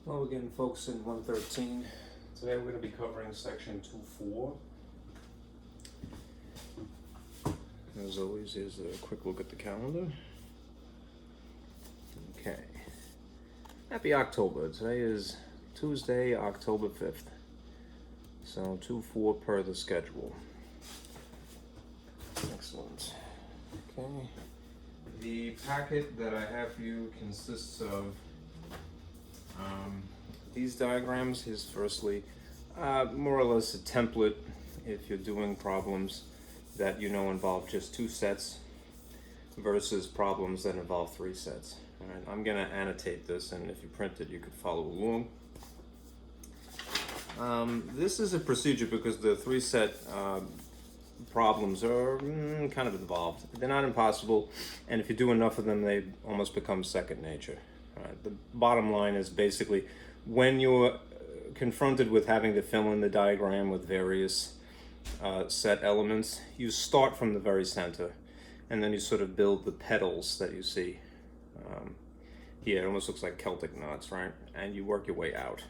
Hello again, folks, in 113. Today we're going to be covering section 2.4. As always, here's a quick look at the calendar. Okay. Happy October. Today is Tuesday, October 5th. So 2.4 per the schedule. Excellent. Okay. The packet that I have for you consists of these diagrams. Is firstly more or less a template if you're doing problems that you know involve just 2 sets versus problems that involve 3 sets. All right, I'm going to annotate this, and if you print it, you could follow along. This is a procedure because the 3 set problems are kind of involved. They're not impossible, and if you do enough of them, they almost become second nature. All right, the bottom line is basically when you're confronted with having to fill in the diagram with various set elements, you start from the very center, and then you sort of build the petals that you see here. It almost looks like Celtic knots, right? And you work your way out.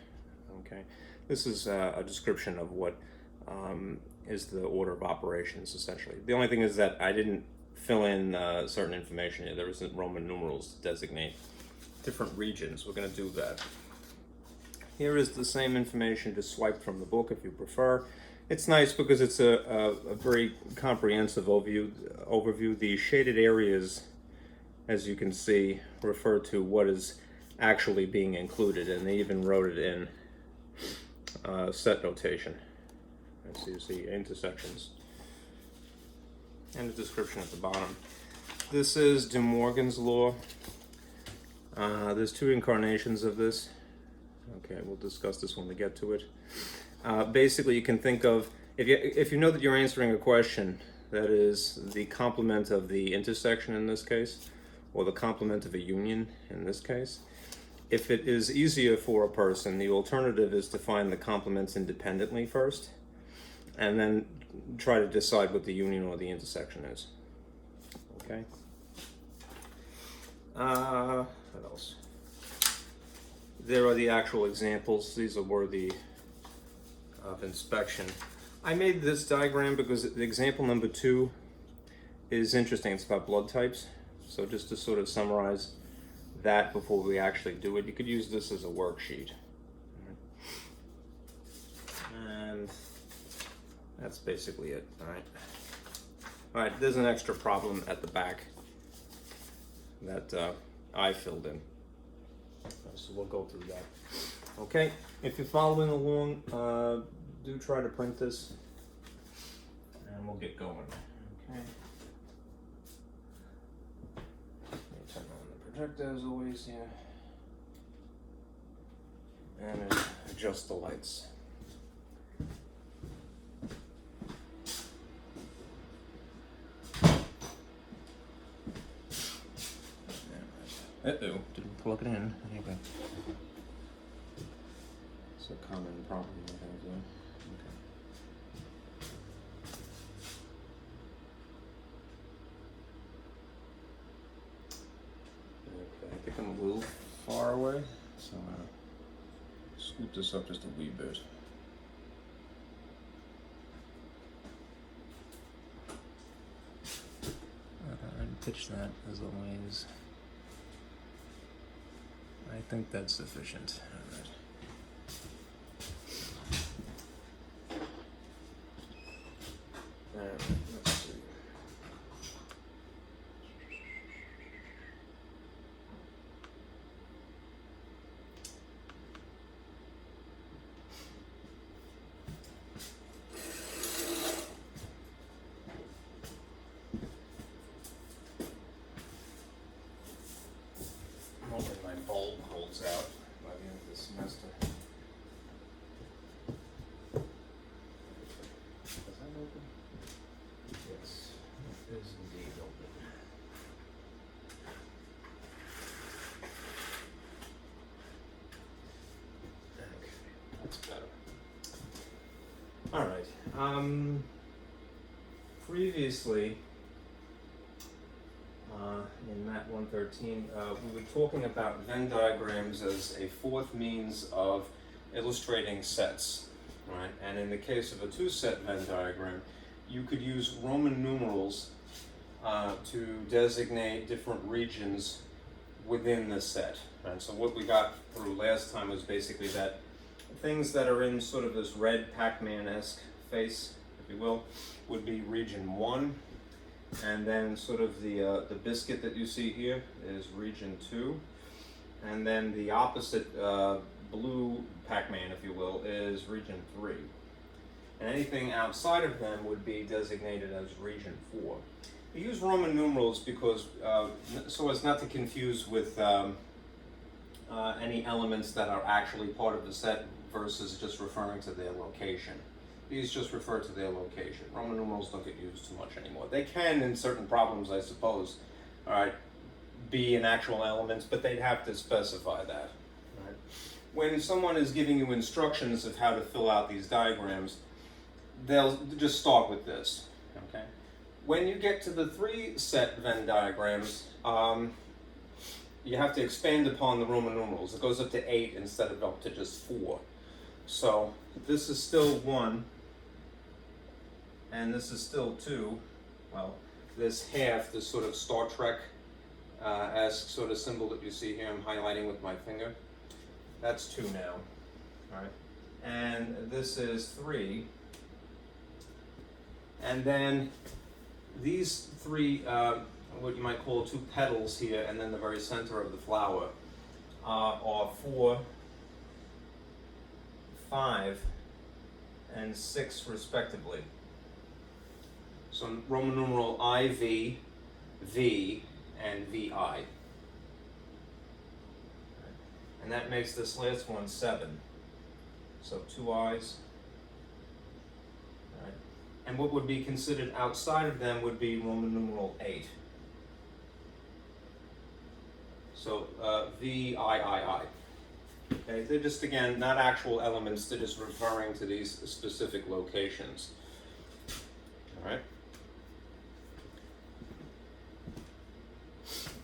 Okay, this is a description of what is the order of operations, essentially. The only thing is that I didn't fill in certain information here. There isn't Roman numerals to designate different regions. We're going to do that. Here is the same information, just swiped from the book if you prefer. It's nice because it's a very comprehensive overview. The shaded areas, as you can see, refer to what is actually being included, and they even wrote it in set notation. And so you see intersections and a description at the bottom. This is De Morgan's law. There's 2 incarnations of this. Okay, we'll discuss this when we get to it. Basically, you can think of, if you know that you're answering a question that is the complement of the intersection in this case, or the complement of a union in this case, if it is easier for a person, the alternative is to find the complements independently first, and then try to decide what the union or the intersection is. Okay? What else? There are the actual examples. These are worthy of inspection. I made this diagram because the example number 2 is interesting. It's about blood types. So just to sort of summarize that before we actually do it, you could use this as a worksheet. And that's basically it. All right, there's an extra problem at the back that I filled in. So we'll go through that. Okay, if you're following along, do try to print this, and we'll get going. Okay. Let me turn on the projector as always here, and adjust the lights. Uh-oh, didn't plug it in. There you go. It's a common problem I have there. Okay. Okay, I think I'm a little far away, so I'm gonna scoop this up just a wee bit. Okay, and pitch that as always. I think that's sufficient. All right. All right, let's see. I'm hoping my bulb holds out by the end of the semester. Is that open? Yes, it is indeed open. Okay, that's better. All right. Previously, in Mat 113, we were talking about Venn diagrams as a fourth means of illustrating sets, right? And in the case of a two-set Venn diagram, you could use Roman numerals to designate different regions within the set, right? So what we got through last time was basically that things that are in sort of this red Pac-Man-esque face, if you will, would be region 1. And then sort of the biscuit that you see here is region 2. And then the opposite blue Pac-Man, if you will, is region 3. And anything outside of them would be designated as region 4. We use Roman numerals because so as not to confuse with any elements that are actually part of the set versus just referring to their location. These just refer to their location. Roman numerals don't get used too much anymore. They can in certain problems, I suppose, all right, be in actual elements, but they'd have to specify that. Right? When someone is giving you instructions of how to fill out these diagrams, they'll just start with this. Okay. When you get to the 3-set Venn diagrams, you have to expand upon the Roman numerals. It goes up to 8 instead of up to just 4. So this is still 1, and this is still 2. Well, this half, this sort of Star Trek-esque sort of symbol that you see here, I'm highlighting with my finger. That's 2 now, all right? And this is 3. And then these 3, what you might call 2 petals here, and then the very center of the flower, are 4, 5, and 6 respectively. So Roman numeral IV, V, and VI. And that makes this last one 7. So 2 I's. Right. And what would be considered outside of them would be Roman numeral 8. So VIII. Okay, they're just, again, not actual elements, they're just referring to these specific locations. All right.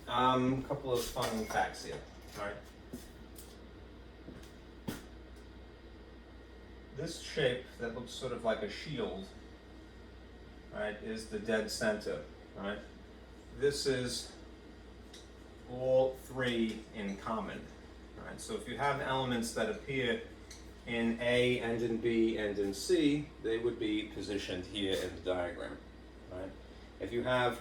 A couple of fun facts here. All right. This shape that looks sort of like a shield, right, is the dead center. Right. This is all 3 in common. Right, so if you have elements that appear in A and in B and in C, they would be positioned here in the diagram. Right? If you have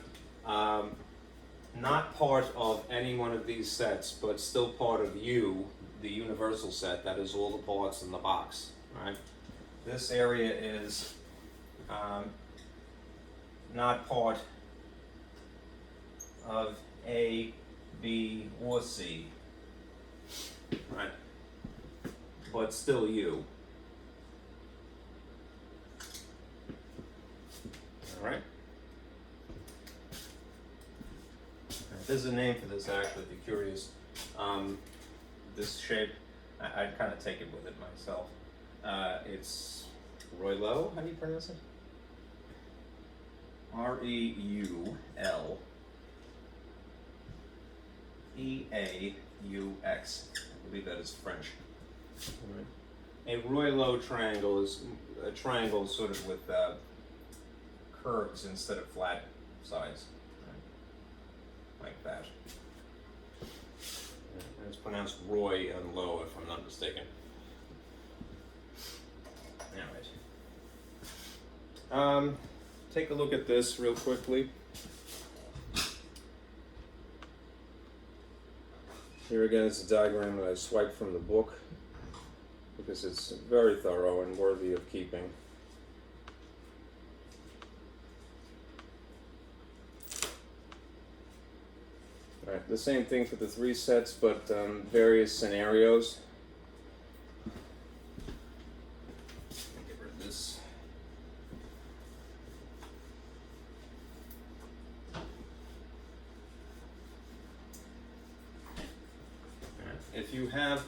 not part of any one of these sets, but still part of U, the universal set, that is all the parts in the box. Right? This area is not part of A, B, or C. Right, but still U. All right. There's a name for this actually, if you're curious. This shape, I'd kind of take it with it myself. It's Reuleaux, how do you pronounce it? R-E-U-L E-A-U-X. I believe that is French. Right. A Reuleaux triangle is a triangle sort of with curves instead of flat sides. Right. Like that. And it's pronounced Roy and Low, if I'm not mistaken. Anyways. Take a look at this real quickly. Here again is a diagram that I swiped from the book because it's very thorough and worthy of keeping. All right, the same thing for the 3 sets, but various scenarios. Get rid of this.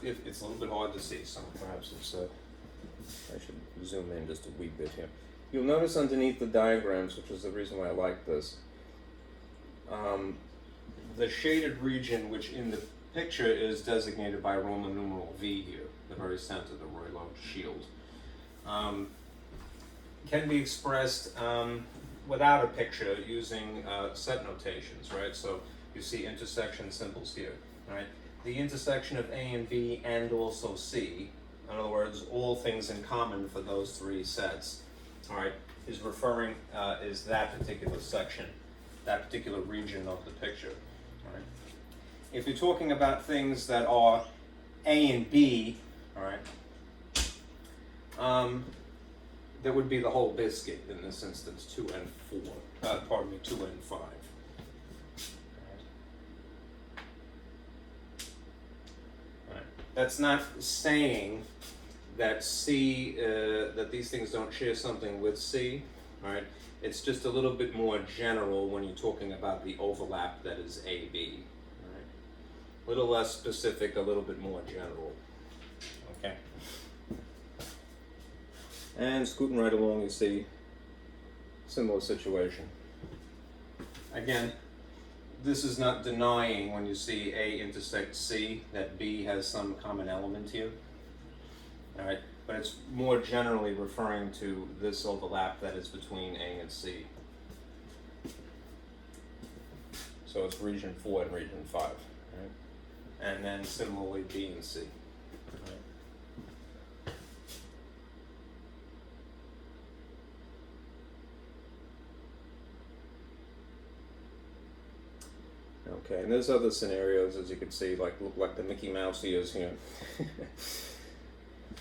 If it's a little bit hard to see, so perhaps it's, I should zoom in just a wee bit here. You'll notice underneath the diagrams, which is the reason why I like this, the shaded region, which in the picture is designated by Roman numeral V here, the very center, the very large shield, can be expressed without a picture using set notations, right? So you see intersection symbols here, right? The intersection of A and B and also C, in other words, all things in common for those three sets, all right, is referring, is that particular section, that particular region of the picture, all right? If you're talking about things that are A and B, all right, that would be the whole biscuit in this instance, 2 and 4, 2 and 5. Right. That's not saying that C, that these things don't share something with C, right? It's just a little bit more general when you're talking about the overlap that is AB, right? A little less specific, a little bit more general, okay? And scooting right along, you see similar situation. Again, this is not denying when you see A intersect C that B has some common element here. All right, but it's more generally referring to this overlap that is between A and C. So it's region 4 and region 5, right? And then similarly B and C. Okay, and there's other scenarios, as you can see, look like the Mickey Mouse ears here.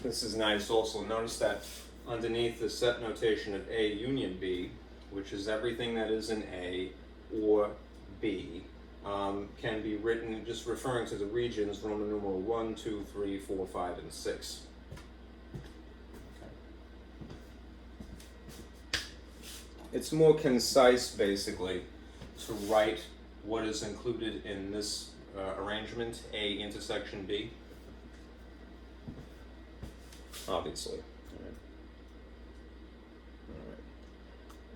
This is nice also. Notice that underneath the set notation of A union B, which is everything that is in A or B, can be written just referring to the regions Roman numeral 1, 2, 3, 4, 5, and 6. Okay. It's more concise, basically, to write what is included in this arrangement, A intersection B, obviously. All right.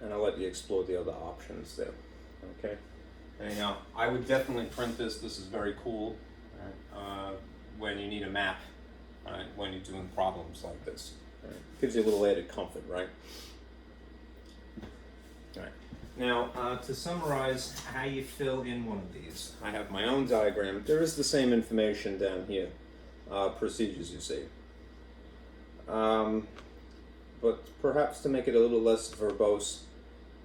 And I'll let you explore the other options there, okay? Anyhow, I would definitely print this. This is very cool, right? When you need a map, right? When you're doing problems like this. Right? Gives you a little added comfort, right? All right. Now, to summarize how you fill in one of these, I have my own diagram. There is the same information down here, procedures you see. But perhaps to make it a little less verbose,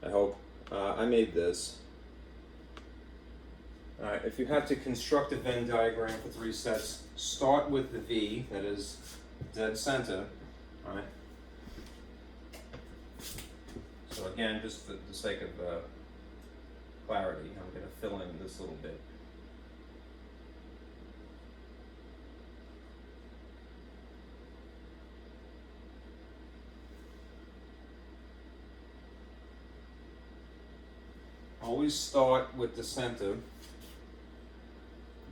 I hope, I made this. Alright, if you have to construct a Venn diagram for 3 sets, start with the V, that is dead center, alright? So again, just for the sake of clarity, I'm going to fill in this little bit. Always start with the center,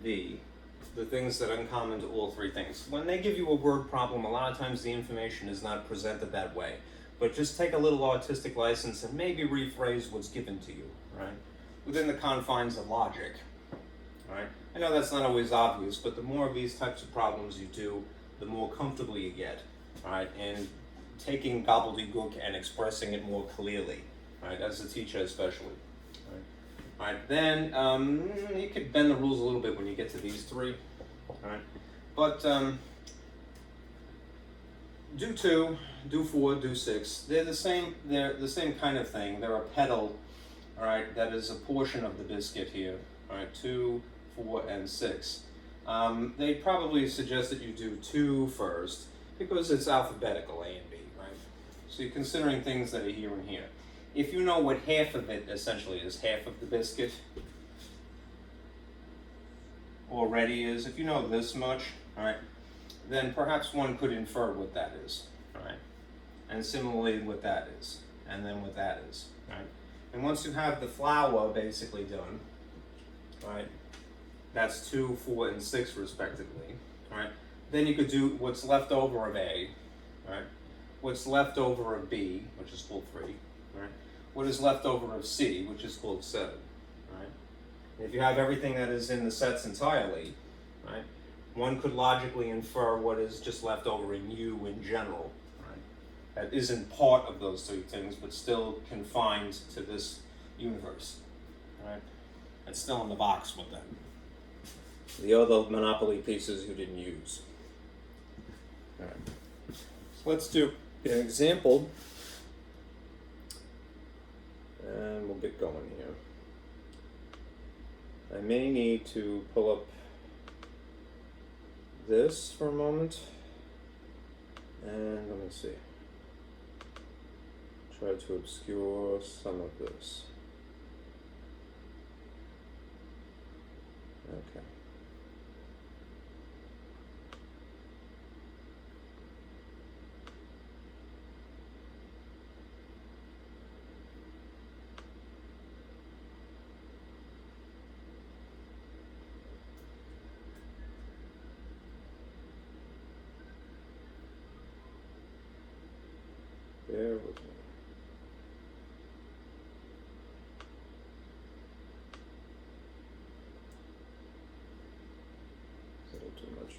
V, the things that are uncommon to all 3 things. When they give you a word problem, a lot of times the information is not presented that way. But just take a little artistic license and maybe rephrase what's given to you, right? Within the confines of logic, right? I know that's not always obvious, but the more of these types of problems you do, the more comfortable you get, right? And taking gobbledygook and expressing it more clearly, right? As a teacher especially. All right, then you could bend the rules a little bit when you get to these 3, all right? But do 2, do 4, do 6. They're the same kind of thing. They're a pedal, all right, that is a portion of the biscuit here, all right, 2, 4, and 6. They'd probably suggest that you do 2 first because it's alphabetical, A and B, right? So you're considering things that are here and here. If you know what half of it essentially is, half of the biscuit already is, if you know this much, all right, then perhaps one could infer what that is, all right? And similarly what that is, and then what that is, right? And once you have the flour basically done, right, that's 2, 4, and 6 respectively, all right? Then you could do what's left over of A, right? What's left over of B, which is called 3, right? What is left over of C, which is called 7, right? If you have everything that is in the sets entirely, right, one could logically infer what is just left over in U in general, right? That isn't part of those three things, but still confined to this universe, right? It's still in the box with them. The other Monopoly pieces you didn't use. All right. So let's do an example, and we'll get going here. I may need to pull up this for a moment, and let me see. Try to obscure some of this. Okay. Bear with me. It's a little too much.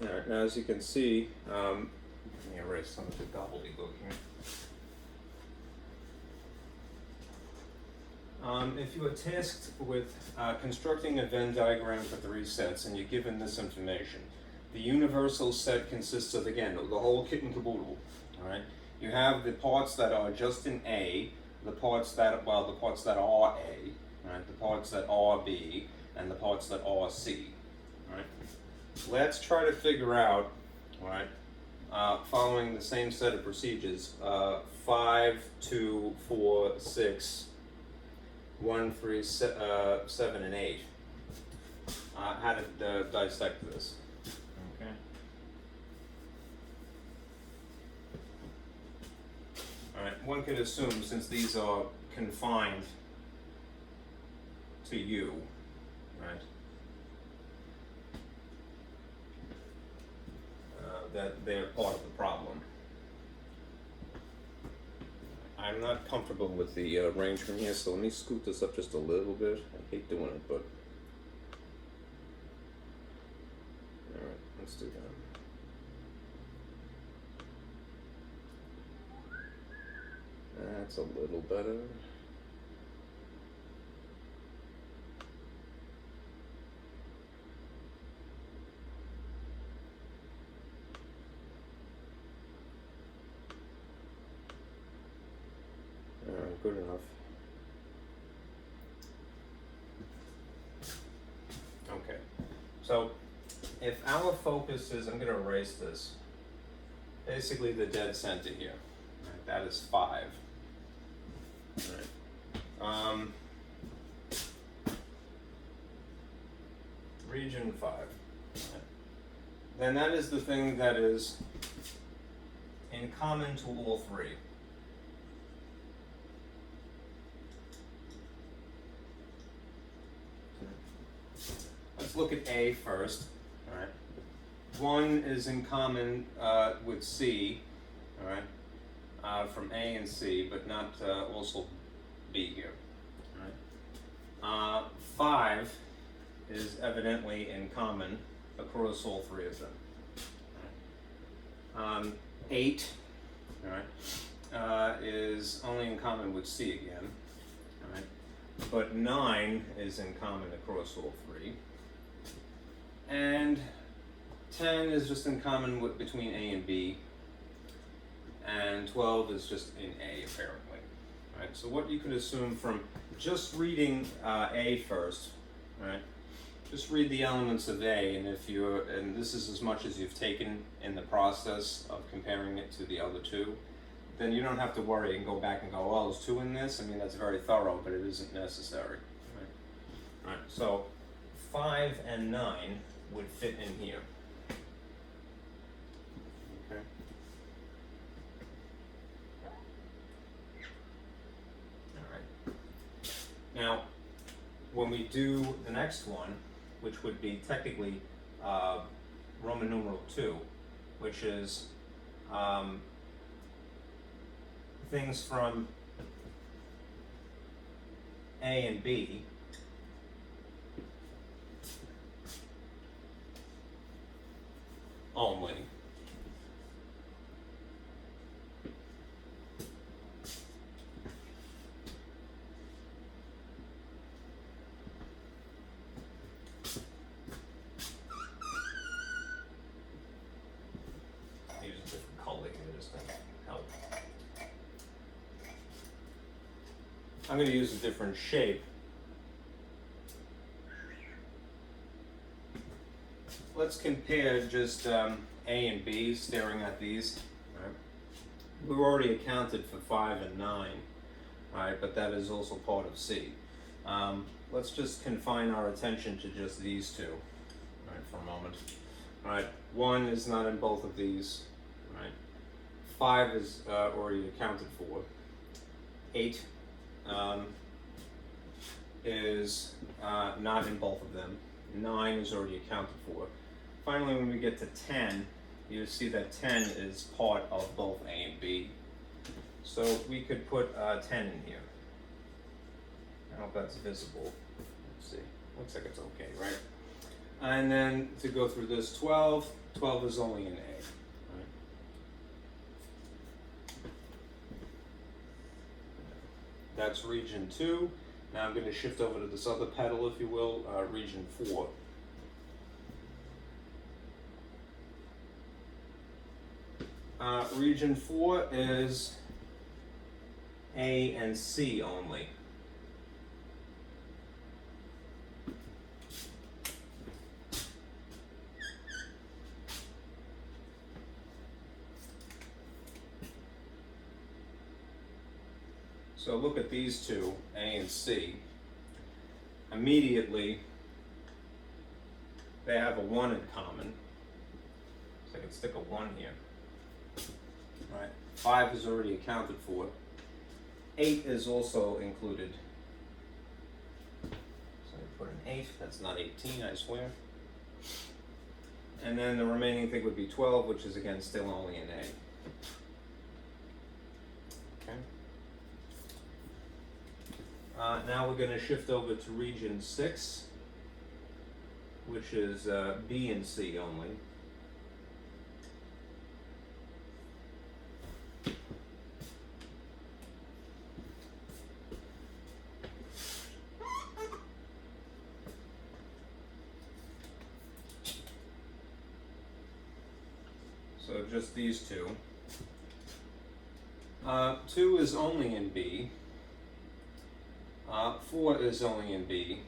Alright, now as you can see, let me erase some of the gobbledygook here. If you are tasked with constructing a Venn diagram for three sets and you're given this information, the universal set consists of, again, the whole kit and caboodle, all right? You have the parts that are just in A, the parts that are A, right? The parts that are B, and the parts that are C, all right? Let's try to figure out, all right, following the same set of procedures, 5, 2, 4, 6, 1, 3, 7, and 8, how to dissect this. Okay. All right. One could assume, since these are confined to U, right, that they're part of the problem. I'm not comfortable with the arrangement here, so let me scoot this up just a little bit. I hate doing it, but all right, let's do that. That's a little better. Alright, good enough. Okay, so if our focus is, I'm going to erase this, basically the dead center here, right, that is 5. Right. Region 5. Right. Then that is the thing that is in common to all three. Let's look at A first. All right. 1 is in common with C. All right. From A and C, but not also B here. Right. 5 is evidently in common across all three of them. Right. 8, all right, is only in common with C again. All right. But 9 is in common across all three. And 10 is just in common between A and B. And 12 is just in A, apparently. Right? So what you could assume from just reading A first, right? Just read the elements of A, and and this is as much as you've taken in the process of comparing it to the other two, then you don't have to worry and go back and go, well, there's 2 in this. I mean, that's very thorough, but it isn't necessary. Right? Right. So 5 and 9 would fit in here. Okay. Now, when we do the next one, which would be technically Roman numeral 2, which is things from A and B only, use a different color here just to help. I'm going to use a different shape. Let's compare just A and B, staring at these. Right. We've already accounted for 5 and 9, right, but that is also part of C. Let's just confine our attention to just these two, right, for a moment. Right, 1 is not in both of these, right. 5 is already accounted for. 8 is not in both of them. 9 is already accounted for. Finally, when we get to 10, you see that 10 is part of both A and B. So we could put 10 in here. I hope that's visible. Let's see. Looks like it's okay, right? And then to go through this, 12 is only in A. Right? That's region 2. Now I'm going to shift over to this other pedal, if you will, region 4. Region 4 is A and C only. So look at these two, A and C. Immediately, they have a 1 in common. So I can stick a 1 here. Right. 5 is already accounted for. 8 is also included. So I put an 8, that's not 18, I swear. And then the remaining thing would be 12, which is again still only in A. Okay. Now we're going to shift over to region 6, which is B and C only. So just these two. 2 is only in B. 4 is only in B.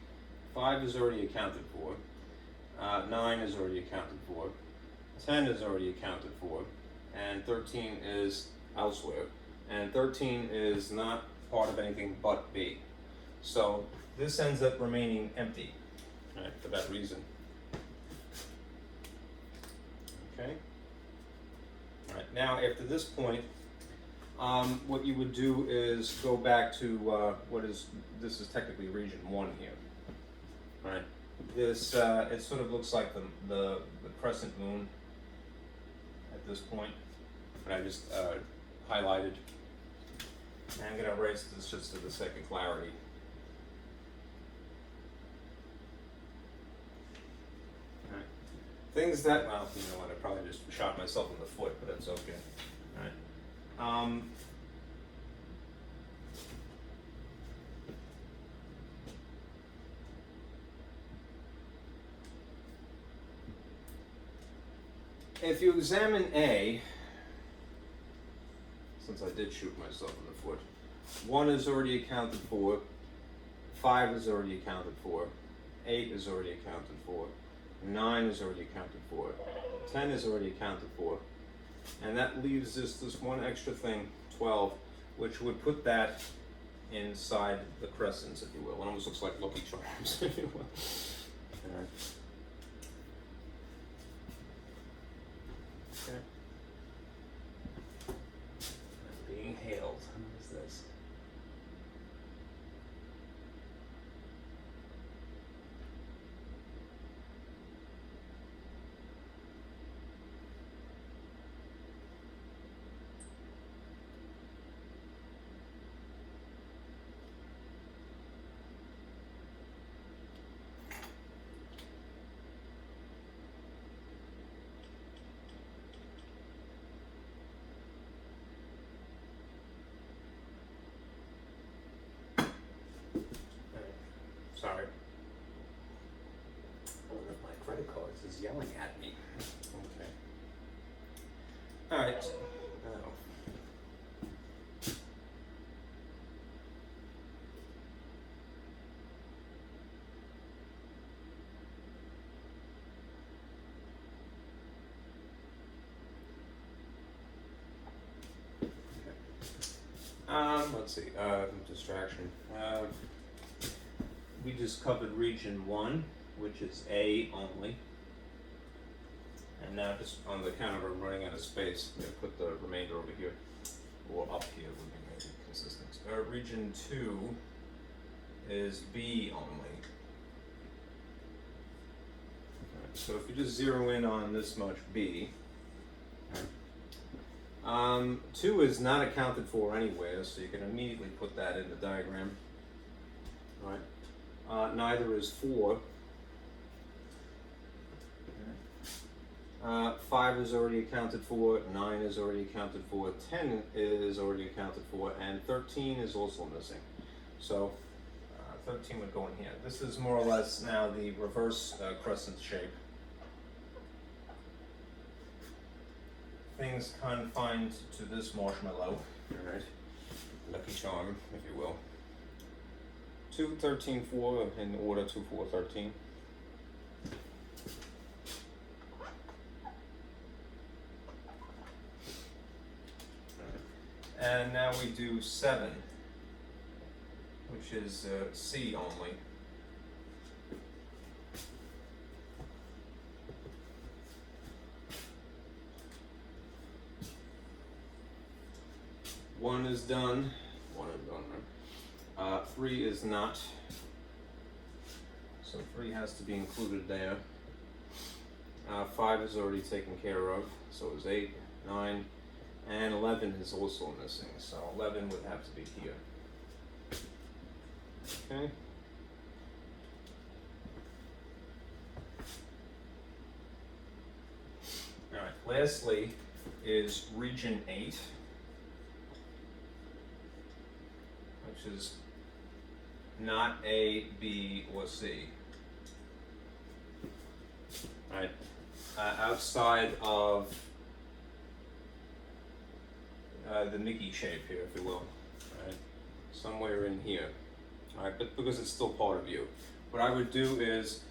5 is already accounted for. 9 is already accounted for. 10 is already accounted for. And 13 is elsewhere. And 13 is not part of anything but B. So this ends up remaining empty, right, for that reason. Okay. All right, now after this point, what you would do is go back to this is technically region 1 here. Right. This it sort of looks like the crescent moon at this point, but I just highlighted. And I'm gonna erase this just for the sake of clarity. All right. Things that, well, you know what, I probably just shot myself in the foot, but that's okay. All right. If you examine A, since I did shoot myself in the foot, 1 is already accounted for, 5 is already accounted for, 8 is already accounted for, 9 is already accounted for, 10 is already accounted for, and that leaves this one extra thing, 12, which would put that inside the crescents, if you will. It almost looks like Lucky Charms, if you will. All right. Okay. I'm being hailed. What is this? credit cards is yelling at me. Okay. All right. Now. Let's see, distraction. We just covered region 1, which is A only. And now just on the count of I'm running out of space, I'm going to put the remainder over here, or up here would be maybe consistent. Region 2 is B only. Right, so if you just zero in on this much B, 2 is not accounted for anywhere, so you can immediately put that in the diagram. Right. Neither is 4. 5 is already accounted for, 9 is already accounted for, 10 is already accounted for, and 13 is also missing. So 13 would go in here. This is more or less now the reverse crescent shape. Things confined to this marshmallow, alright, lucky charm, if you will. 2, 13, 4 in order 2, 4, 13. And now we do 7, which is C only. One is done. 1 is done, right? 3 is not. So 3 has to be included there. 5 is already taken care of. So it's 8, 9, and 11 is also missing. So 11 would have to be here. Okay. All right. Lastly is region 8. Which is not A, B, or C. Right, outside of the Mickey shape here, if you will. Right, somewhere in here. All right, but because it's still part of you, what I would do is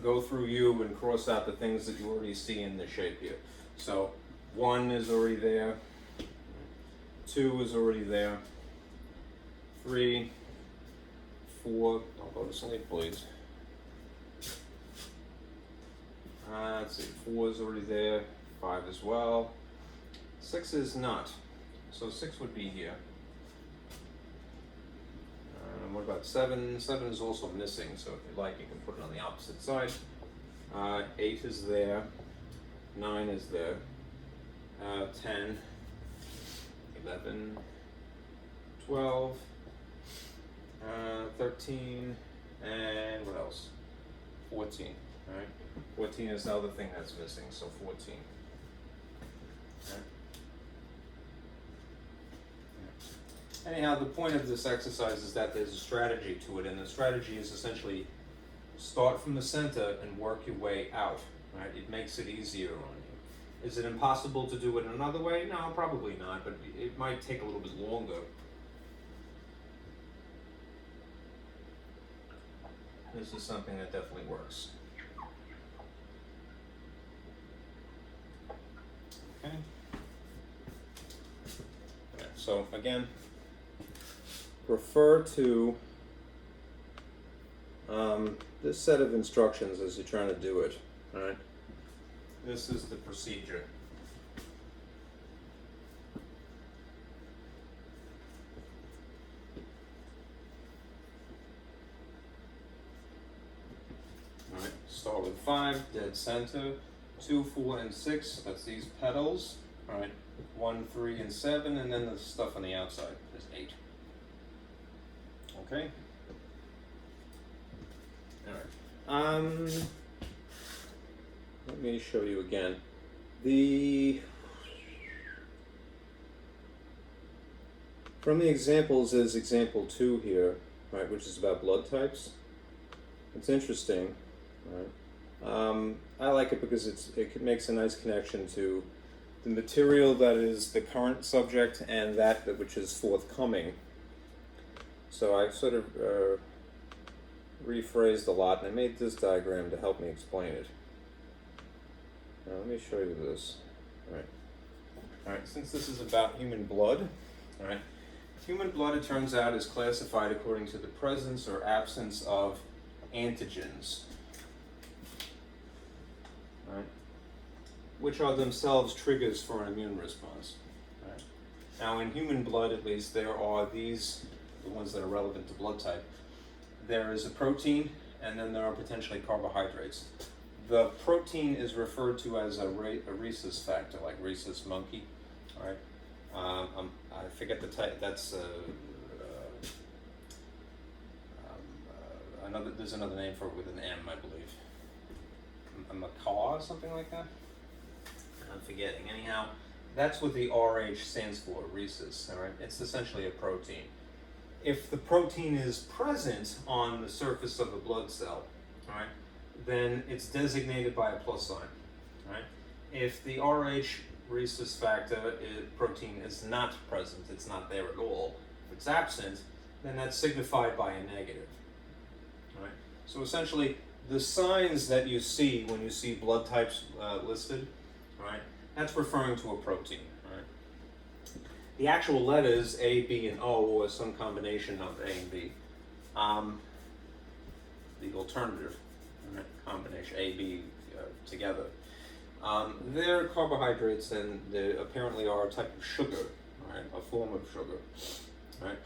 go through you and cross out the things that you already see in the shape here. So 1 is already there. 2 is already there. 3, 4, don't go to sleep, please. Let's see, 4 is already there, 5 as well. 6 is not, so 6 would be here. What about 7? 7 is also missing, so if you like, you can put it on the opposite side. 8 is there, 9 is there, 10, 11, 12, 13, and what else? 14, right? 14 is the other thing that's missing, so 14. Right. Anyhow, the point of this exercise is that there's a strategy to it, and the strategy is essentially start from the center and work your way out, right? It makes it easier on you. Is it impossible to do it another way? No, probably not, but it might take a little bit longer. This is something that definitely works. Okay. Right, so again, refer to this set of instructions as you're trying to do it. All right. This is the procedure. All right. Start with 5, dead center. 2, 4, and 6. That's these petals. All right. 1, 3, and 7, and then the stuff on the outside is 8. Okay. All right. Let me show you again. From the examples is example 2 here, right, which is about blood types. It's interesting, right? I like it because it makes a nice connection to the material that is the current subject and that which is forthcoming. So I sort of rephrased a lot, and I made this diagram to help me explain it. Now let me show you this. All right, since this is about human blood, all right, human blood, it turns out, is classified according to the presence or absence of antigens, all right, which are themselves triggers for an immune response. All right. Now, in human blood, at least, there are these, the ones that are relevant to blood type. There is a protein, and then there are potentially carbohydrates. The protein is referred to as a rhesus factor, like rhesus monkey. All right, I forget the type. That's another. There's another name for it with an M, I believe. A macaw or something like that. I'm forgetting. Anyhow, that's what the RH stands for, rhesus. All right, it's essentially a protein. If the protein is present on the surface of a blood cell, all right, then it's designated by a plus sign. All right. If the RH rhesus factor protein is not present, it's not there at all. If it's absent, then that's signified by a negative. All right. So essentially, the signs that you see when you see blood types listed, all right, that's referring to a protein. All right. The actual letters A, B, and O, or some combination of A and B, the alternative combination A, B together. They're carbohydrates, and they apparently are a type of sugar, right? A form of sugar, right?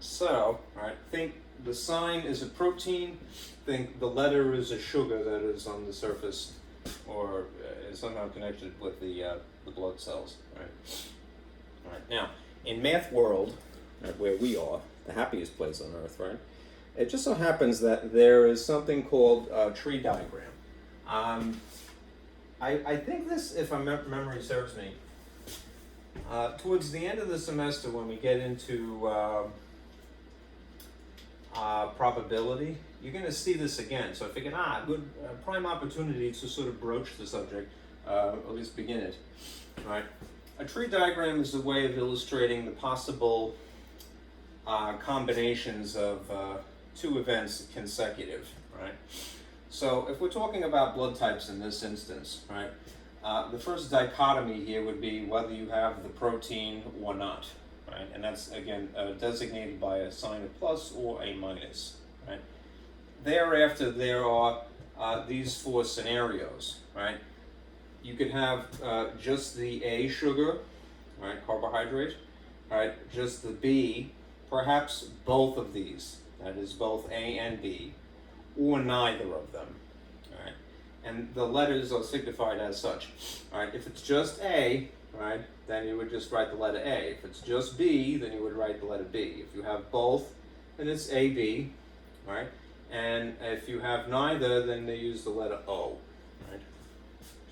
So, right, think the sign is a protein, think the letter is a sugar that is on the surface or is somehow connected with the blood cells, right? All right. Now, in math world, right, where we are, the happiest place on earth, right? It just so happens that there is something called a tree diagram. I think this, if my memory serves me, towards the end of the semester when we get into probability, you're going to see this again. So I figured, good prime opportunity to sort of broach the subject, at least begin it. All right. A tree diagram is a way of illustrating the possible combinations of two events consecutive, right? So if we're talking about blood types in this instance, right, the first dichotomy here would be whether you have the protein or not, right? And that's, again, designated by a sign of plus or a minus, right? Thereafter, there are these four scenarios, right? You could have just the A sugar, right, carbohydrate, right, just the B, perhaps both of these, that is both A and B, or neither of them, all right? And the letters are signified as such, all right? If it's just A, right, then you would just write the letter A. If it's just B, then you would write the letter B. If you have both, then it's AB, right? And if you have neither, then they use the letter O, right?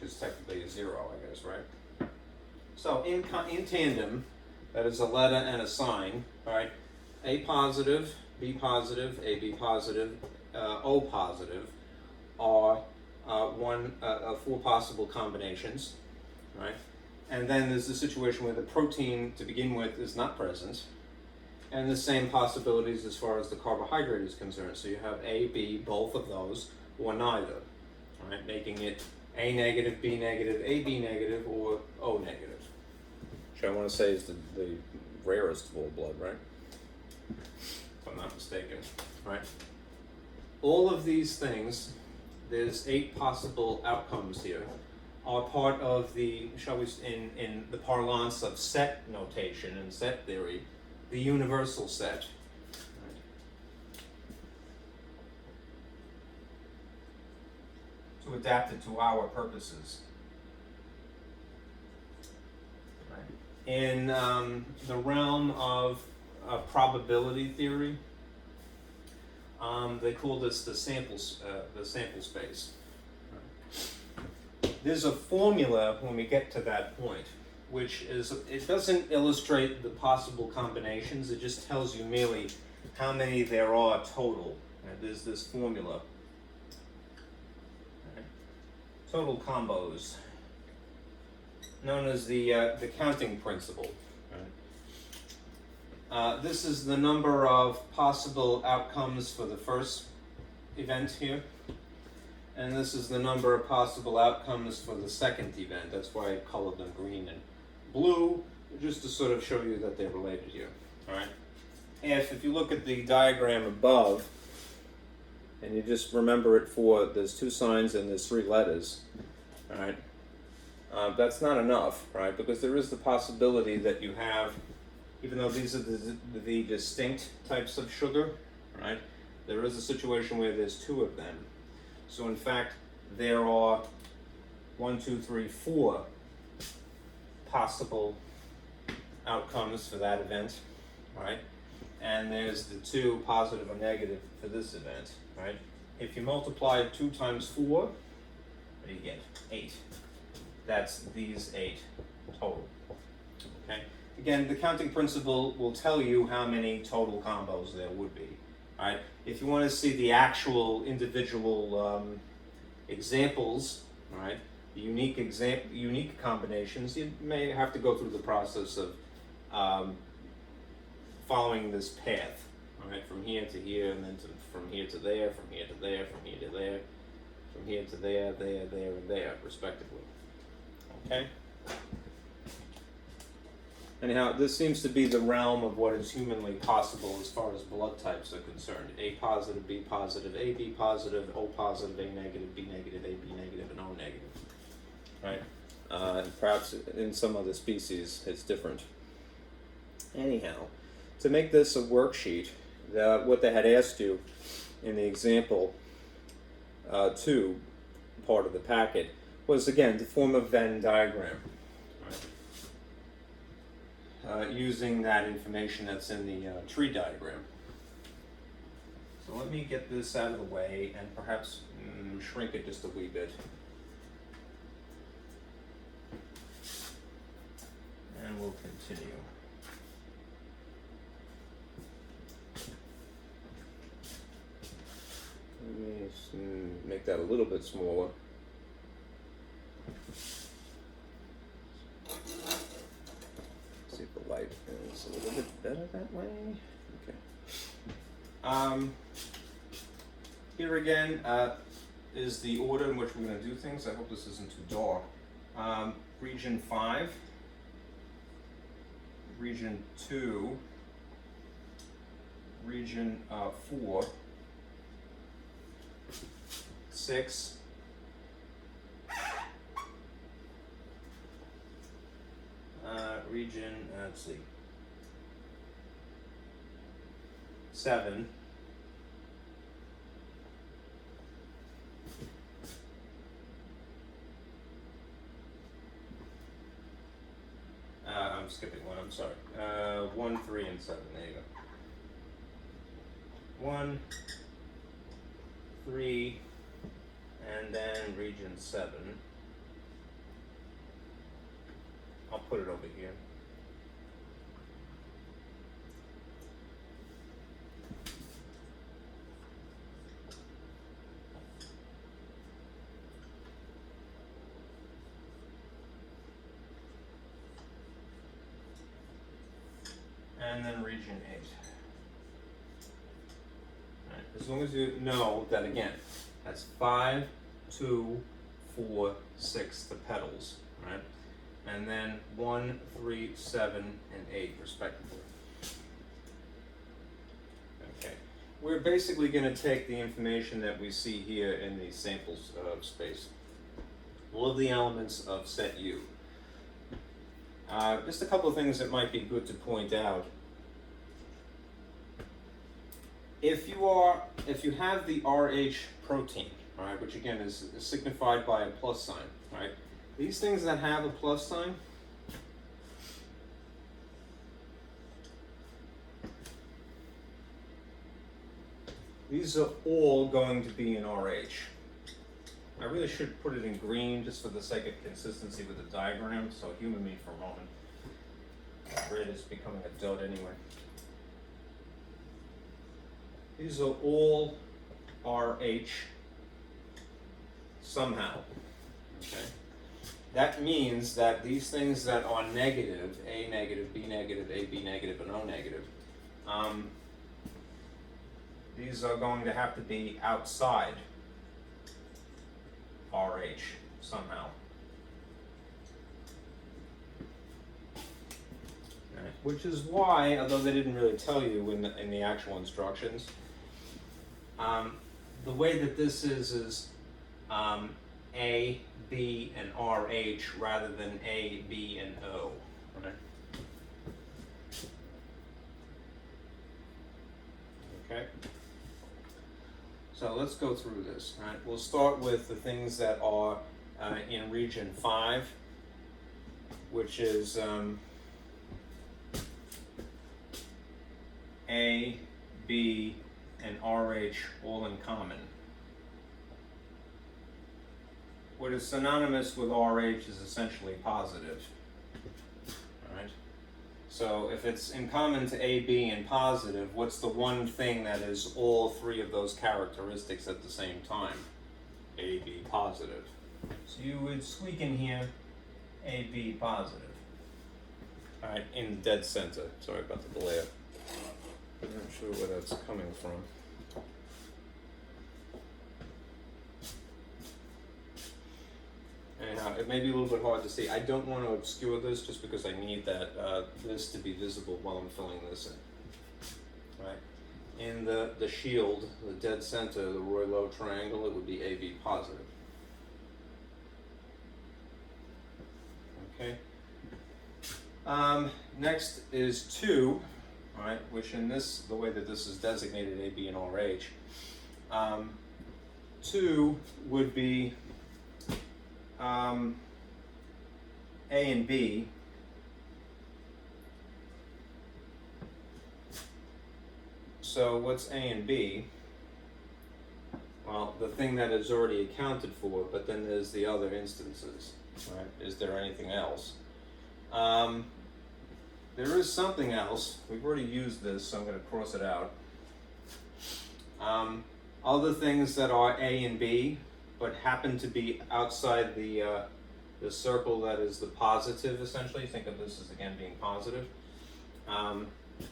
Which is technically a zero, I guess, right? So in tandem, that is a letter and a sign, right? A positive, B positive, AB positive, O positive are four possible combinations, right? And then there's the situation where the protein to begin with is not present, and the same possibilities as far as the carbohydrate is concerned. So you have A, B, both of those, or neither, right? Making it A negative, B negative, AB negative, or O negative. Which I want to say is the rarest of all blood, right? If I'm not mistaken, right? All of these things, there's 8 possible outcomes here, are part of the, shall we, in the parlance of set notation and set theory, the universal set. Right? To adapt it to our purposes. Right? In the realm of probability theory, they call this the sample space. There's a formula when we get to that point, which is, it doesn't illustrate the possible combinations, it just tells you merely how many there are total. And there's this formula. total combos, known as the counting principle. Right? This is the number of possible outcomes for the first event here, and this is the number of possible outcomes for the second event. That's why I colored them green and blue, just to sort of show you that they're related here. All right. If you look at the diagram above, and you just remember it for there's 2 signs and there's 3 letters, all right? That's not enough, right? Because there is the possibility that you have, even though these are the distinct types of sugar, right? There is a situation where there's 2 of them. So in fact, there are 1, 2, 3, 4 possible outcomes for that event, right? And there's the 2 positive or negative for this event, right? If you multiply 2 times 4, what do you get? 8. That's these 8 total, okay? Again, the counting principle will tell you how many total combos there would be, right? If you want to see the actual individual examples, right? Unique combinations, you may have to go through the process of following this path, all right, from here to here, and then from here to there, from here to there, from here to there, from here to there, and there, respectively. Okay? Anyhow, this seems to be the realm of what is humanly possible as far as blood types are concerned. A positive, B positive, AB positive, O positive, A negative, B negative, AB negative, and O negative. Right? And perhaps in some other species it's different. Anyhow, to make this a worksheet, what they had asked you in the example 2 part of the packet was, again, to form a Venn diagram, right? Using that information that's in the tree diagram. So let me get this out of the way and perhaps shrink it just a wee bit. And we'll continue. Let me make that a little bit smaller. See if the light is a little bit better that way. Okay. Here again is the order in which we're going to do things. I hope this isn't too dark. Region 5, Region 2, Region 4, 6, region, let's see, 7, I'm skipping one, I'm sorry, 1, 3, and 7, there you go. 1, 3, and then region 7. I'll put it over here. And then region 8. All right. As long as you know that, again, that's 5, 2, 4, 6, the petals, right? And then 1, 3, 7, and 8, respectively. Okay. We're basically going to take the information that we see here in the samples space. All of the elements of set U. Just a couple of things that might be good to point out. If you have the RH protein, right, which again is signified by a plus sign, right? These things that have a plus sign, these are all going to be in RH. I really should put it in green just for the sake of consistency with the diagram, so humor me for a moment. Red is becoming a dud anyway. These are all RH somehow. Okay. That means that these things that are negative, A negative, B negative, AB negative, and O negative, these are going to have to be outside RH somehow. Right. Which is why, although they didn't really tell you in the actual instructions, the way that this is A, B, and RH rather than A, B, and O. Right? Okay. So let's go through this. Right? We'll start with the things that are in region 5, which is A, B, and RH all in common. What is synonymous with RH is essentially positive. All right? So if it's in common to A, B, and positive, what's the one thing that is all three of those characteristics at the same time? A, B, positive. So you would squeak in here A, B, positive. All right, in the dead center. Sorry about the glare. I'm not sure where that's coming from. Anyhow, it may be a little bit hard to see. I don't want to obscure this just because I need that this to be visible while I'm filling this in. Right. In the shield, the dead center, the Roy-Lowe triangle, it would be AB positive. Okay. Next is 2, right, which in this, the way that this is designated, A, B, and RH, 2 would be A and B, so what's A and B? Well, the thing that is already accounted for, but then there's the other instances, right? Is there anything else? There is something else. We've already used this, so I'm going to cross it out. Other things that are A and B, but happen to be outside the circle that is the positive, essentially. Think of this as, again, being positive.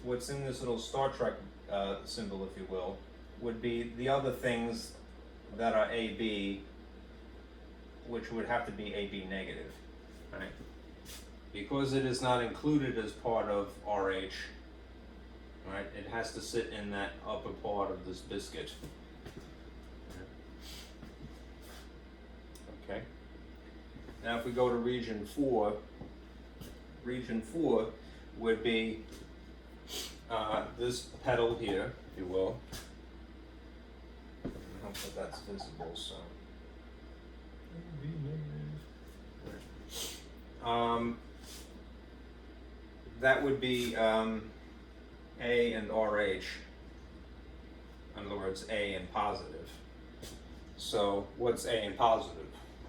What's in this little Star Trek symbol, if you will, would be the other things that are AB, which would have to be AB negative, right? Because it is not included as part of RH, right? It has to sit in that upper part of this biscuit. Okay. Now if we go to region 4 would be this petal here, if you will. I hope that that's visible, so. That would be A and RH. In other words, A and positive. So what's A and positive?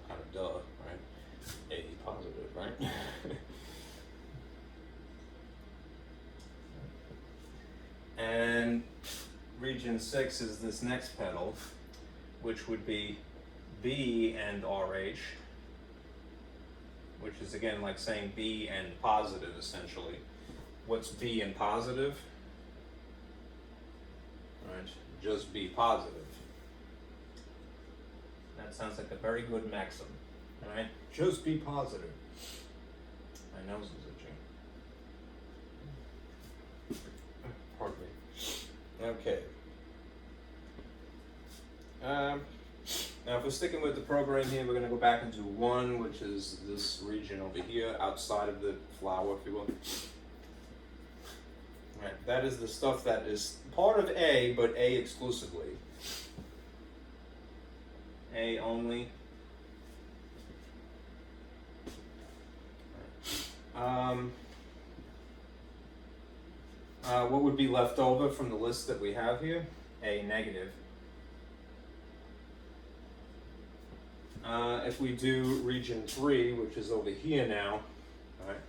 Kind of duh, right? A positive, right? And region 6 is this next petal, which would be B and RH, which is again like saying B and positive essentially. What's B and positive? Right, just be positive. That sounds like a very good maxim. Alright, just be positive. My nose is itching. Pardon me. Okay. Now if we're sticking with the program here, we're going to go back into 1, which is this region over here, outside of the flower, if you will. Right, that is the stuff that is part of A, but A exclusively. A only. What would be left over from the list that we have here? A negative. If we do region 3, which is over here now, right,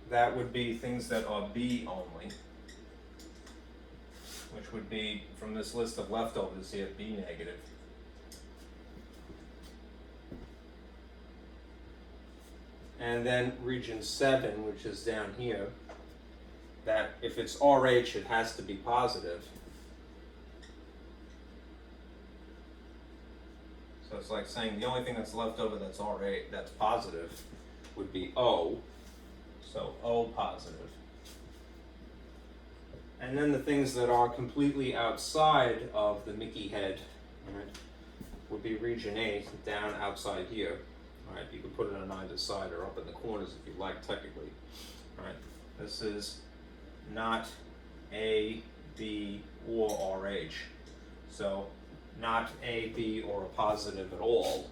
that would be things that are B only, which would be from this list of leftovers here, B negative. and then region 7, which is down here, that if it's RH, it has to be positive. So it's like saying the only thing that's left over that's RH, that's positive, would be O. So O positive. And then the things that are completely outside of the Mickey head, right, would be region 8, down outside here. All right, you can put it on either side or up in the corners if you like, technically. All right, this is not A, B, or RH. So not A, B, or a positive at all,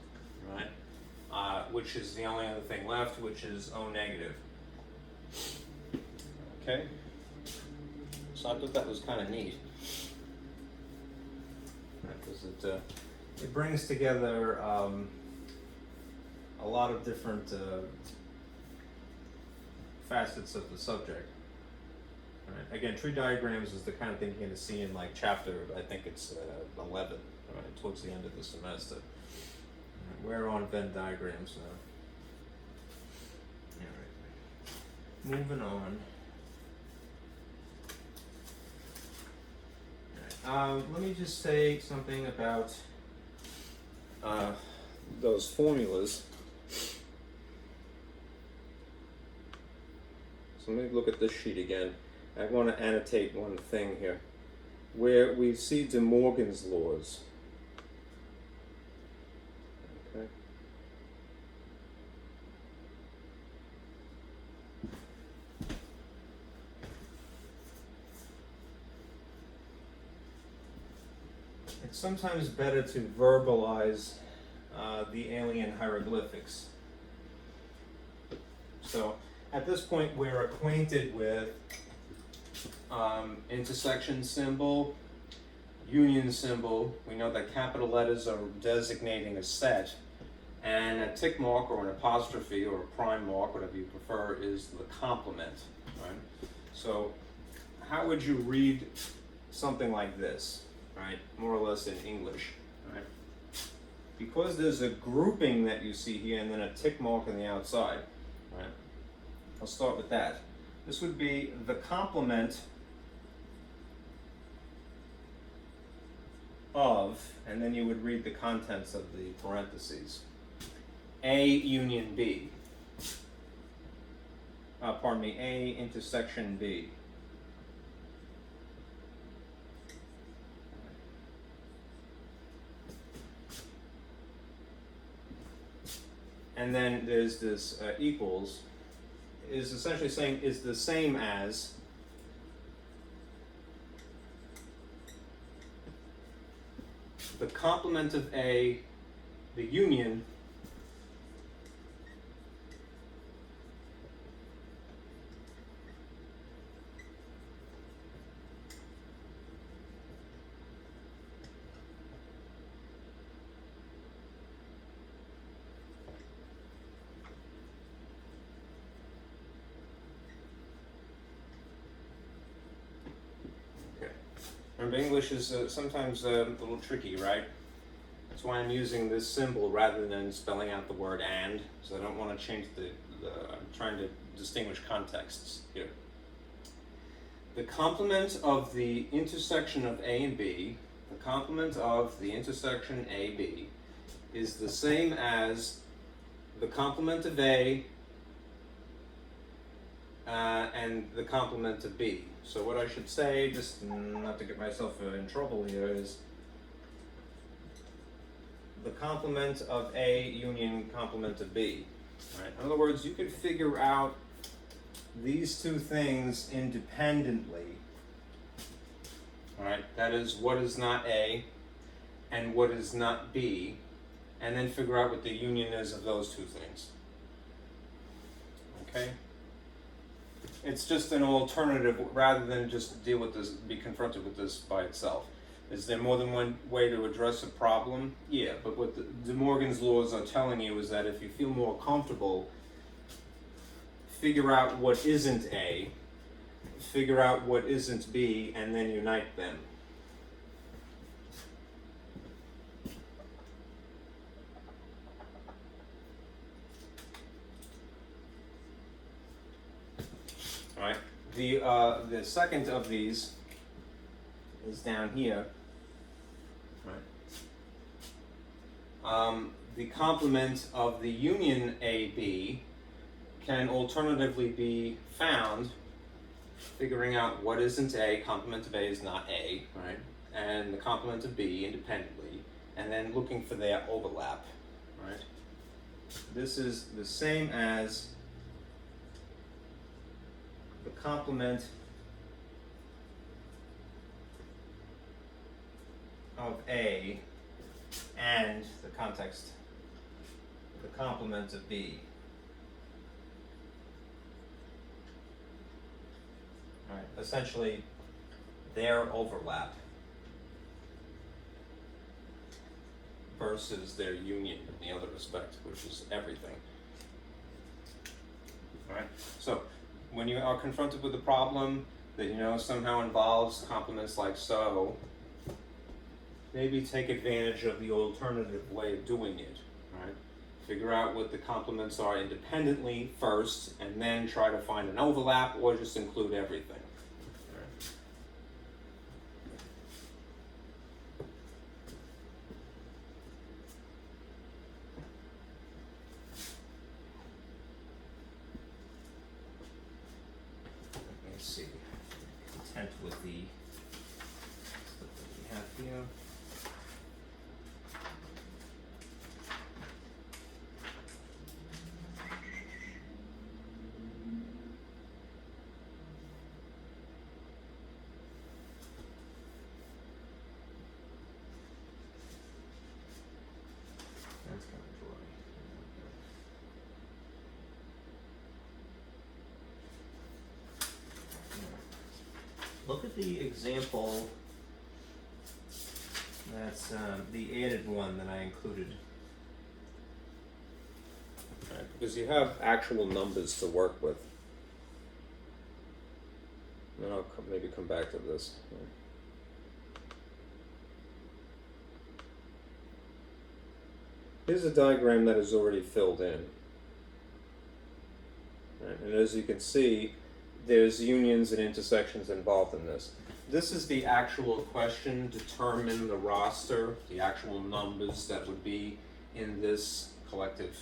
right? Which is the only other thing left, which is O negative. Okay? So I thought that was kind of neat. Because it brings together a lot of different facets of the subject. Right. Again, tree diagrams is the kind of thing you're going to see in like chapter, I think it's 11, right, towards the end of the semester. Right, we're on Venn diagrams now. All right. Moving on. All right. Let me just say something about those formulas. So let me look at this sheet again. I want to annotate one thing here, where we see De Morgan's laws. Okay. It's sometimes better to verbalize the alien hieroglyphics. So at this point, we're acquainted with intersection symbol, union symbol. We know that capital letters are designating a set, and a tick mark or an apostrophe or a prime mark, whatever you prefer, is the complement. Right? So how would you read something like this, right? More or less in English, right? Because there's a grouping that you see here and then a tick mark on the outside, right? I'll start with that. This would be the complement of, and then you would read the contents of the parentheses. A union B. A intersection B. And then there's this equals, is essentially saying is the same as the complement of A, the union Remember, English is sometimes a little tricky, right? That's why I'm using this symbol rather than spelling out the word and, so I don't want to change I'm trying to distinguish contexts here. The complement of the intersection of A and B, the complement of the intersection AB, is the same as the complement of A and the complement of B. So what I should say, just not to get myself in trouble here, is the complement of A union complement of B. Right? In other words, you could figure out these two things independently. All right? That is, what is not A and what is not B, and then figure out what the union is of those two things. Okay? It's just an alternative rather than just deal with this, be confronted with this by itself. Is there more than one way to address a problem? Yeah, but what De Morgan's laws are telling you is that if you feel more comfortable, figure out what isn't A, figure out what isn't B, and then unite them. The second of these is down here. Right. The complement of the union AB can alternatively be found figuring out what isn't A. Complement of A is not A, right? And the complement of B independently, and then looking for their overlap, right? This is the same as the complement of A and the complement of B. All right, essentially their overlap versus their union in the other respect, which is everything. All right, so when you are confronted with a problem that you know somehow involves complements like so, maybe take advantage of the alternative way of doing it, right? Figure out what the complements are independently first, and then try to find an overlap, or just include everything. Let's see. Content with the stuff that we have here. That's kind of dry. Look at the example. That's the added one that I included. Right, because you have actual numbers to work with. And then I'll maybe come back to this. Here's a diagram that is already filled in. Right, and as you can see, there's unions and intersections involved in this. This is the actual question, determine the roster, the actual numbers that would be in this collective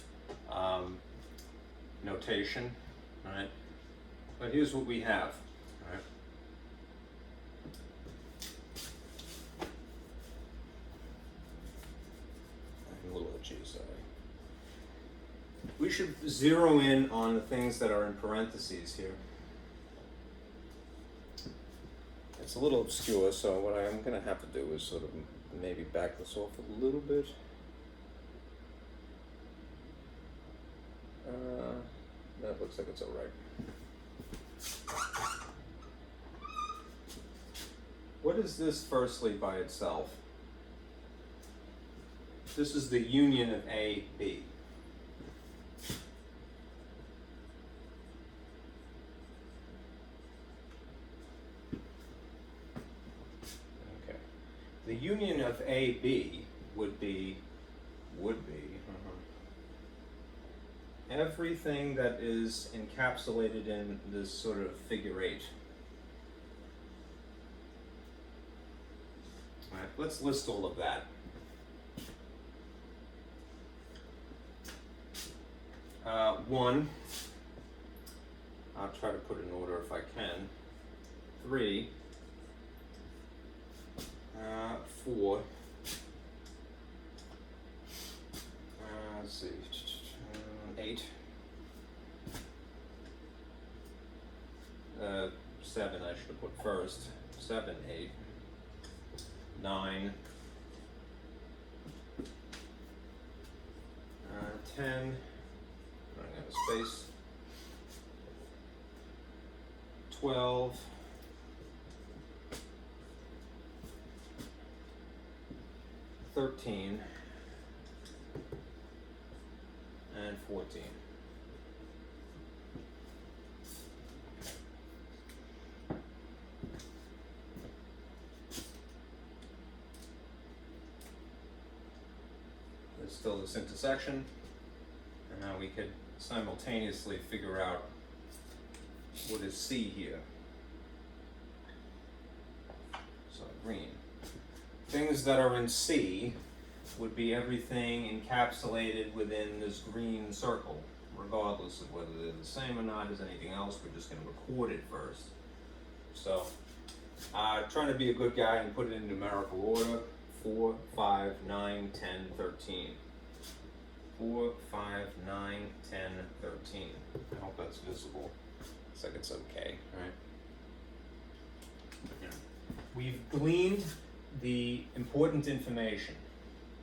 notation, right? But here's what we have, right? I'm a little itchy, sorry. We should zero in on the things that are in parentheses here. It's a little obscure, so what I'm going to have to do is sort of maybe back this off a little bit. That looks like it's all right. What is this firstly by itself? This is the union of A, B. The union of AB would be everything that is encapsulated in this sort of figure 8. All right, let's list all of that. One, I'll try to put in order if I can. 3. 4. Let's see. 8. 7 I should have put first. 7, 8. 9. 10. Running out of space. 12. 13 and 14. There's still this intersection, and now we could simultaneously figure out what is C here. green. Things that are in C would be everything encapsulated within this green circle, regardless of whether they're the same or not as anything else. We're just going to record it first. So, trying to be a good guy and put it in numerical order: 4, 5, 9, 10, 13. 4, 5, 9, 10, 13. I hope that's visible. Looks like it's okay, right? We've gleaned the important information,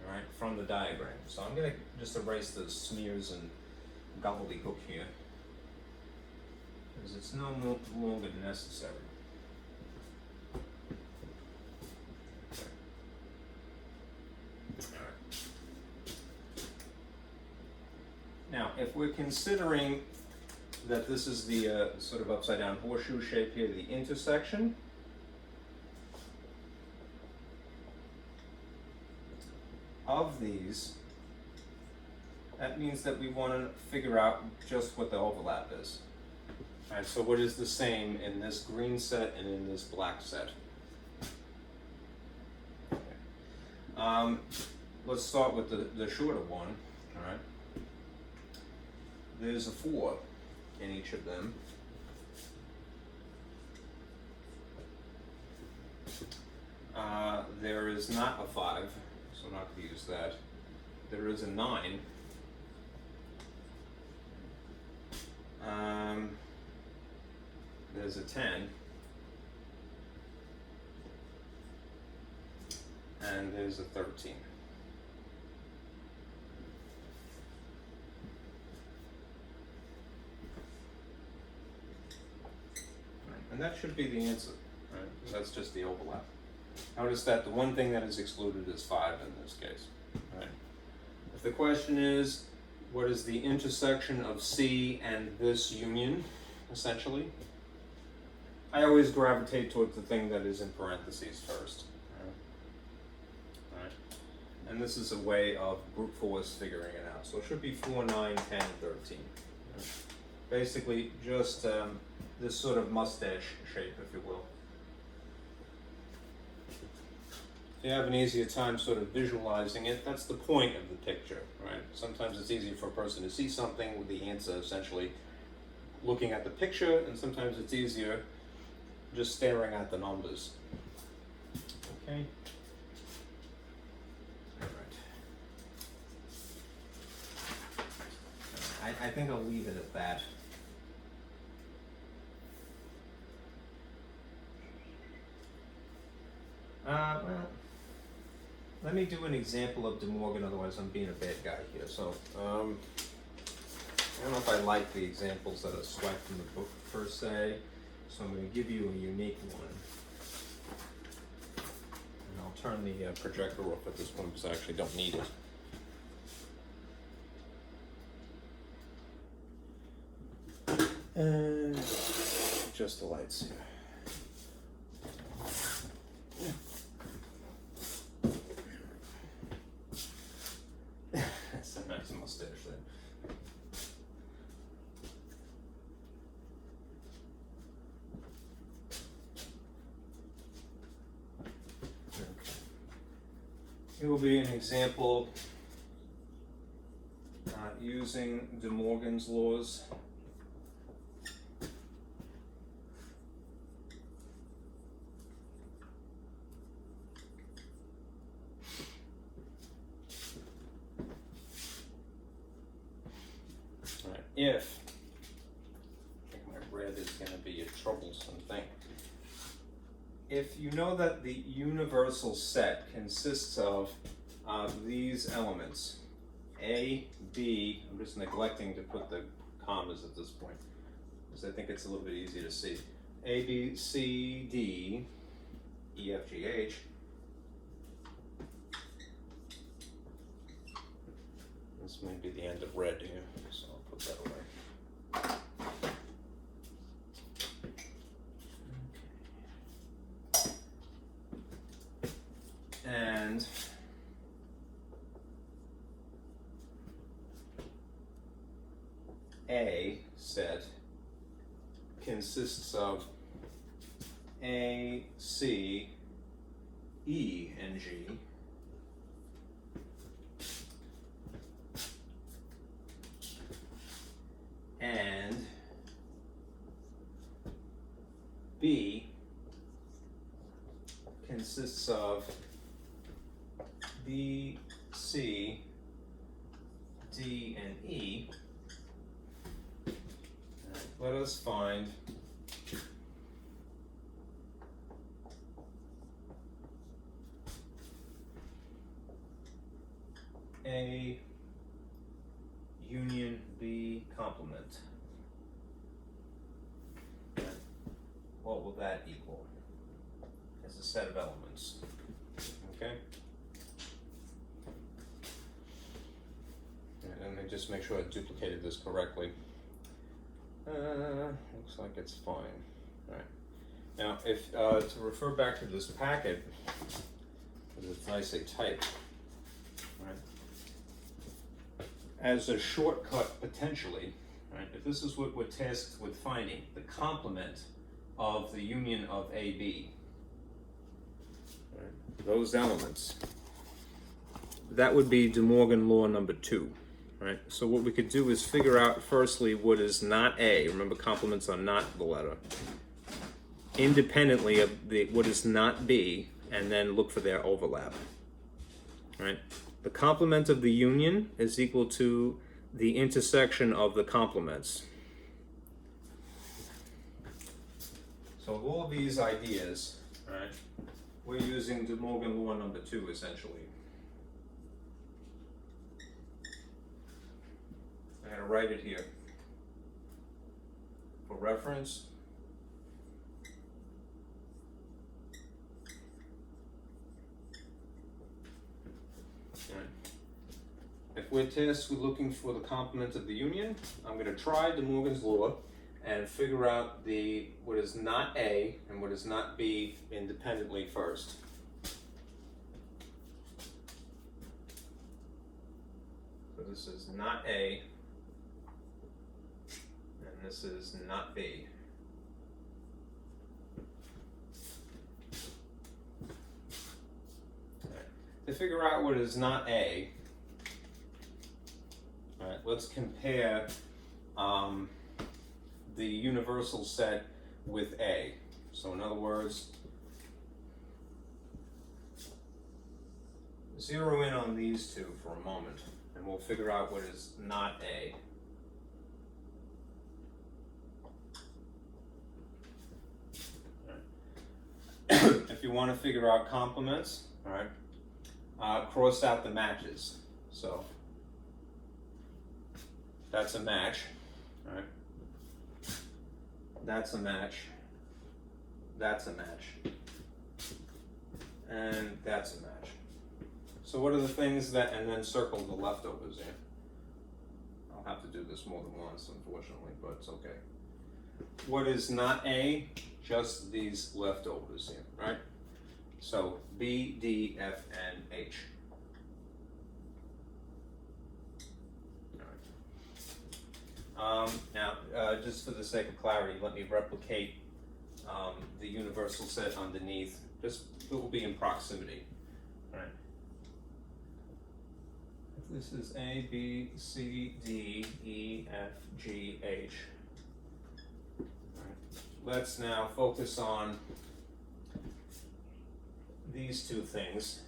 all right, from the diagram. So I'm going to just erase the smears and gobbledygook here, because it's no longer necessary. Okay. All right. Now, if we're considering that this is the sort of upside down horseshoe shape here, the intersection, of these, that means that we want to figure out just what the overlap is. All right, so what is the same in this green set and in this black set? Okay. Let's start with the shorter one. All right. There's a 4 in each of them. There is not a 5. So I'm not going to use that. There is a 9. There's a 10. And there's a 13. Right. And that should be the answer. Right? That's just the overlap. Notice that the one thing that is excluded is 5 in this case. Right? If the question is, what is the intersection of C and this union, essentially, I always gravitate towards the thing that is in parentheses first. Right? And this is a way of brute force figuring it out. So it should be 4, 9, 10, 13. Right? Basically, just this sort of mustache shape, if you will. If you have an easier time sort of visualizing it, that's the point of the picture, right? Sometimes it's easier for a person to see something with the answer essentially looking at the picture, and sometimes it's easier just staring at the numbers. Okay. All right. I think I'll leave it at that. Well, let me do an example of De Morgan, otherwise I'm being a bad guy here. So, I don't know if I like the examples that are swiped from the book per se, so I'm going to give you a unique one. And I'll turn the projector off at this point because I actually don't need it. And just the lights here. That's a nice mustache there. Okay. It will be an example using De Morgan's laws. If, I think my red is going to be a troublesome thing. If you know that the universal set consists of these elements, A, B, I'm just neglecting to put the commas at this point, because I think it's a little bit easier to see. A, B, C, D, E, F, G, H. This may be the end of red here, so I'll put that away. And A set consists of A, C, E and G, and B consists of B, C, D, and E. Let us find A union B complement. What will that equal as a set of elements? Okay. And let me just make sure I duplicated this correctly. Looks like it's fine. All right. Now, if to refer back to this packet, because it's nicely typed, right? As a shortcut potentially, right? If this is what we're tasked with finding, the complement of the union of AB, right? Those elements, that would be De Morgan law number 2. Right, so what we could do is figure out firstly what is not A. Remember, complements are not the letter. Independently of what is not B, and then look for their overlap. Right, the complement of the union is equal to the intersection of the complements. So all of these ideas, right, we're using De Morgan law number 2 essentially. I'm going to write it here for reference. Right. If we're tasked with looking for the complement of the union, I'm going to try De Morgan's law and figure out what is not A and what is not B independently first. So this is not A. This is not B. Right. To figure out what is not A, all right, let's compare the universal set with A. So in other words, zero in on these two for a moment, and we'll figure out what is not A. If you want to figure out complements, all right, cross out the matches. So that's a match, all right? That's a match. That's a match. And that's a match. So what are the things that, and then circle the leftovers here. I'll have to do this more than once, unfortunately, but it's okay. What is not A? Just these leftovers here, right? So B, D, F, and H. Now, just for the sake of clarity, let me replicate the universal set underneath. Just it will be in proximity. All right. If this is A, B, C, D, E, F, G, H. Let's now focus on these two things,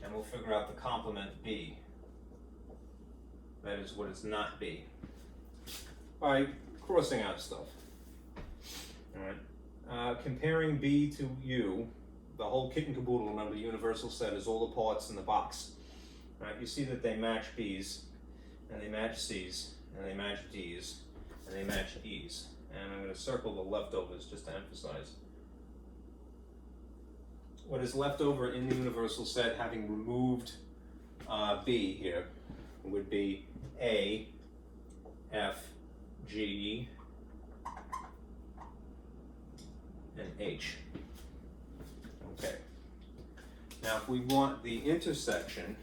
and we'll figure out the complement B. That is what is not B, by crossing out stuff. All right. Comparing B to U, the whole kit and caboodle, remember the universal set is all the parts in the box. All right. You see that they match B's, and they match C's, and they match D's, and they match E's. And I'm going to circle the leftovers just to emphasize. What is left over in the universal set, having removed B here, would be A, F, G, and H. Okay. Now if we want the intersection,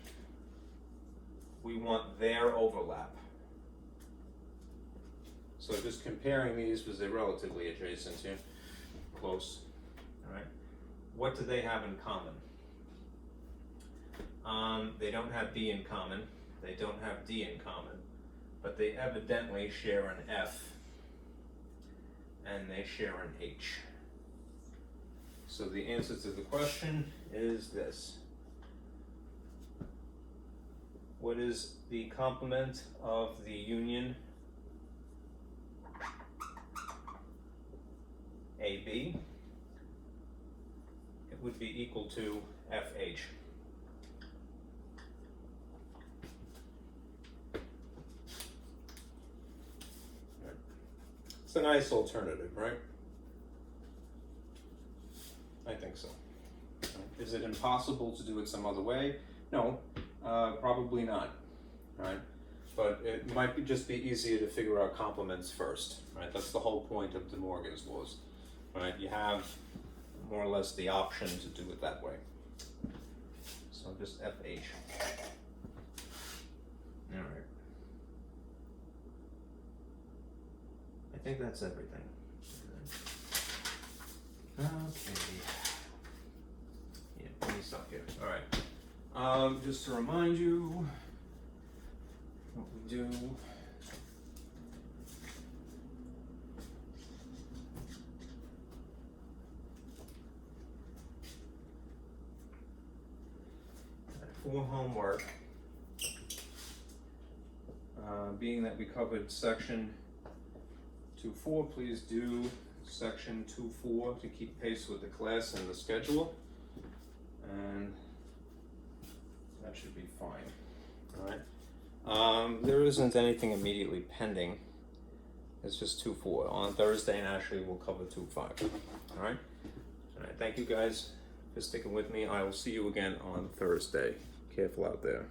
we want their overlap. So just comparing these, because they're relatively adjacent here, close, all right? What do they have in common? They don't have B in common, they don't have D in common, but they evidently share an F, and they share an H. So the answer to the question is this. What is the complement of the union AB? It would be equal to FH. It's a nice alternative, right? I think so. Is it impossible to do it some other way? No, probably not, right? But it might just be easier to figure out complements first, right? That's the whole point of De Morgan's laws, right? You have more or less the option to do it that way. So just FH. All right. I think that's everything. Okay. Yeah, let me stop here. All right. Just to remind you what we do. For homework, being that we covered section 2.4, please do section 2.4 to keep pace with the class and the schedule, and that should be fine. All right. There isn't anything immediately pending. It's just 2.4 on Thursday, and actually we'll cover 2.5. All right. All right. Thank you guys for sticking with me. I will see you again on Thursday. Careful out there.